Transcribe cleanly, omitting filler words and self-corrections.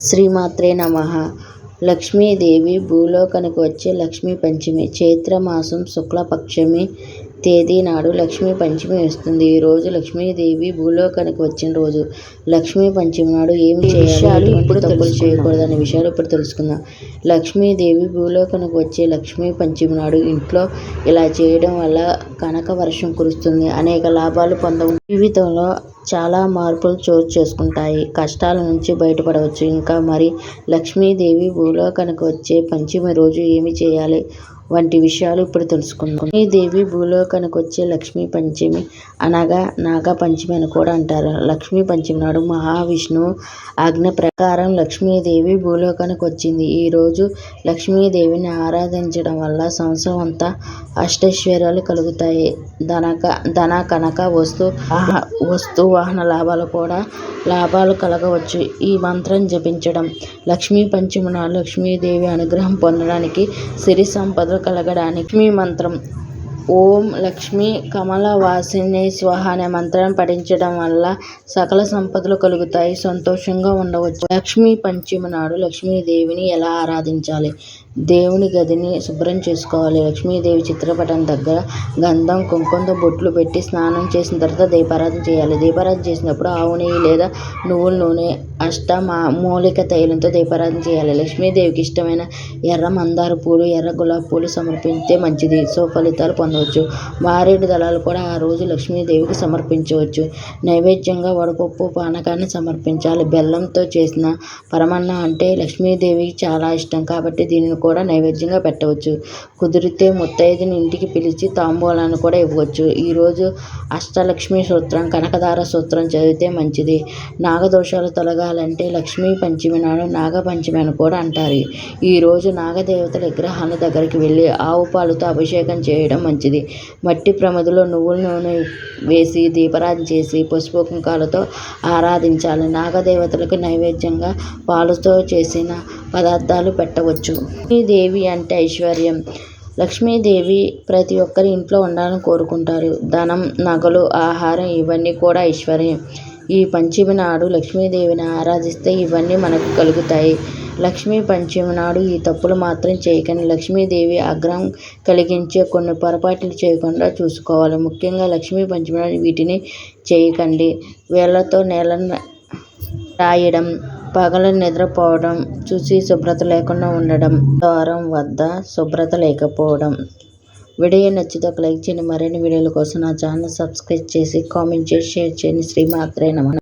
శ్రీమాత్రే నమః. లక్ష్మీదేవి భూలోకానికి వచ్చే లక్ష్మీ పంచమి చైత్రమాసం శుక్లపక్షమి తేదీ నాడు లక్ష్మీ పంచమి వస్తుంది. ఈ రోజు లక్ష్మీదేవి భూలోకానికి వచ్చిన రోజు. లక్ష్మీ పంచమి నాడు ఏమి చేయాలి, ఎటువంటి తప్పులు చేయకూడదు అనే విషయాలు ఇప్పుడు తెలుసుకుందాం. లక్ష్మీదేవి భూలోకానికి వచ్చే లక్ష్మీ పంచమి నాడు ఇంట్లో ఇలా చేయడం వల్ల కనక వర్షం కురుస్తుంది. అనేక లాభాలు పొందవచ్చు. జీవితంలో చాలా మార్పులు చోటు చేసుకుంటాయి. కష్టాల నుంచి బయటపడవచ్చు. ఇంకా మరి లక్ష్మీదేవి భూలోకానికి వచ్చే పంచమి రోజు ఏమి చేయాలి వంటి విషయాలు ఇప్పుడు తెలుసుకుందాం. లక్ష్మీదేవి భూలోకానికి వచ్చే లక్ష్మీ పంచమి అనగా నాగ పంచమి అని కూడా అంటారు. లక్ష్మీ పంచమి నాడు మహావిష్ణువు ఆజ్ఞ ప్రకారం లక్ష్మీదేవి భూలోకానికి వచ్చింది. ఈ రోజు లక్ష్మీదేవిని ఆరాధించడం వల్ల సంవత్సరం అంతా అష్టైశ్వర్యాలు కలుగుతాయి. ధన కనక వస్తు వాహన లాభాలు కలగవచ్చు. ఈ మంత్రం జపించడం లక్ష్మీ పంచమి నాడు లక్ష్మీదేవి అనుగ్రహం పొందడానికి, సిరి సంపదలు కలగడానికి లక్ష్మీ మంత్రం ఓం లక్ష్మీ కమలవాసిని స్వాహ అనే మంత్రాన్ని పఠించడం వల్ల సకల సంపదలు కలుగుతాయి. సంతోషంగా ఉండవచ్చు. లక్ష్మీ పంచమి నాడు లక్ష్మీదేవిని ఎలా ఆరాధించాలి? దేవుని గదిని శుభ్రం చేసుకోవాలి. లక్ష్మీదేవి చిత్రపటం దగ్గర గంధం కుంకుమతో బొట్లు పెట్టి స్నానం చేసిన తర్వాత దీపారాధన చేయాలి. దీపారాధన చేసినప్పుడు ఆవు నెయ్యి లేదా నువ్వుల నూనె మూలిక తైలంతో దీపారాధన చేయాలి. లక్ష్మీదేవికి ఇష్టమైన ఎర్ర మందార పూలు, ఎర్ర గులాబీ పూలు సమర్పిస్తే మంచిది. ఫలితాలు పొందవచ్చు. మారేడు దళాలు కూడా ఆ రోజు లక్ష్మీదేవికి సమర్పించవచ్చు. నైవేద్యంగా వడపప్పు పానకాన్ని సమర్పించాలి. బెల్లంతో చేసిన పరమాన్నం అంటే లక్ష్మీదేవికి చాలా ఇష్టం కాబట్టి దీనిని కూడా నైవేద్యంగా పెట్టవచ్చు. కుదిరితే ముత్తైదుని ఇంటికి పిలిచి తాంబూలాన్ని కూడా ఇవ్వచ్చు. ఈరోజు అష్టలక్ష్మి సూత్రం, కనకదార సూత్రం చదివితే మంచిది. నాగదోషాలు తొలగాలంటే లక్ష్మీ పంచమి నాడు నాగపంచమి అని కూడా అంటారు. ఈ రోజు నాగదేవతల విగ్రహాల దగ్గరికి వెళ్ళి ఆవు పాలతో అభిషేకం చేయడం మంచిది. మట్టి ప్రమిదలో నువ్వుల నూనె వేసి దీపారాధన చేసి పసుపు కుంకాలతో ఆరాధించాలి. నాగదేవతలకు నైవేద్యంగా పాలతో చేసిన పదార్థాలు పెట్టవచ్చు. లక్ష్మీదేవి అంటే ఐశ్వర్యం. లక్ష్మీదేవి ప్రతి ఒక్కరి ఇంట్లో ఉండాలని కోరుకుంటారు. ధనం, నగలు, ఆహారం ఇవన్నీ కూడా ఐశ్వర్యం. ఈ పంచమి నాడు లక్ష్మీదేవిని ఆరాధిస్తే ఇవన్నీ మనకు కలుగుతాయి. లక్ష్మీ పంచమి నాడు ఈ తప్పులు మాత్రం చేయకండి. లక్ష్మీదేవి ఆగ్రహం కలిగించే కొన్ని పొరపాట్లు చేయకుండా చూసుకోవాలి. ముఖ్యంగా లక్ష్మీ పంచమి నాడు వీటిని చేయకండి. వేళ్లతో నేలను రాయడం, పగలు నిద్రపోవడం, చూసి శుభ్రత లేకుండా ఉండడం, ద్వారం వద్ద శుభ్రత లేకపోవడం. వీడియో నచ్చితే ఒక లైక్ చేయండి. మరిన్ని వీడియోల కోసం నా ఛానల్ సబ్స్క్రైబ్ చేసి కామెంట్ చేసి షేర్ చేయండి. శ్రీమాత్రే నమః.